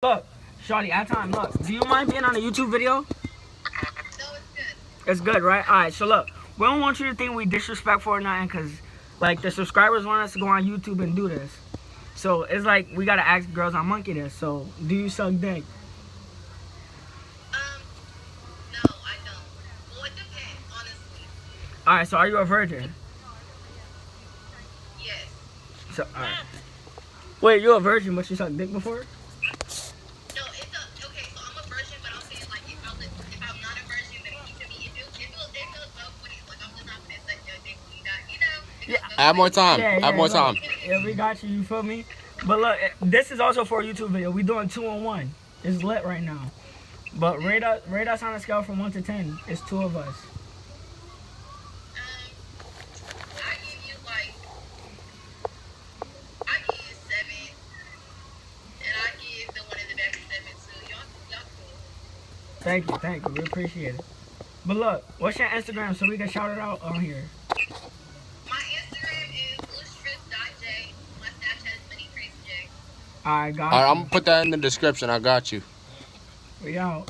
Look, Shawty, at time, look. Do you mind being on a YouTube video? No, it's good. It's good, right? Alright, so look. We don't want you to think we disrespectful or nothing, because, like, the subscribers want us to go on YouTube and do this. So, it's like, we gotta ask girls on Monkey this. So, do you suck dick? No, I don't. Well, it depends, honestly. Alright, so are you a virgin? Yes. So, alright. Wait, you a virgin, but you sucked dick before? No, okay, so I'm a virgin, but I'm saying, like, if I'm not a virgin, then to me, it feels so funny. Like, I'm just not gonna suck your dick when you die, you know? It feels so Add more funny. time. Yeah, Add more look. time. Yeah, we got you, you feel me? But look, this is also for a YouTube video. We doing 2-on-1. It's lit right now. But rate us on a scale from 1 to 10. It's 2 of us. I give you, like, I give you 7, and I give the one in the back a 7, too. Y'all cool. Thank you. We appreciate it. But look, what's your Instagram so we can shout it out on here? My Instagram is bluestrips.j. My Snapchat is minnie crazy j. Alright, got All right, you. I'm gonna put that in the description. I got you. We out.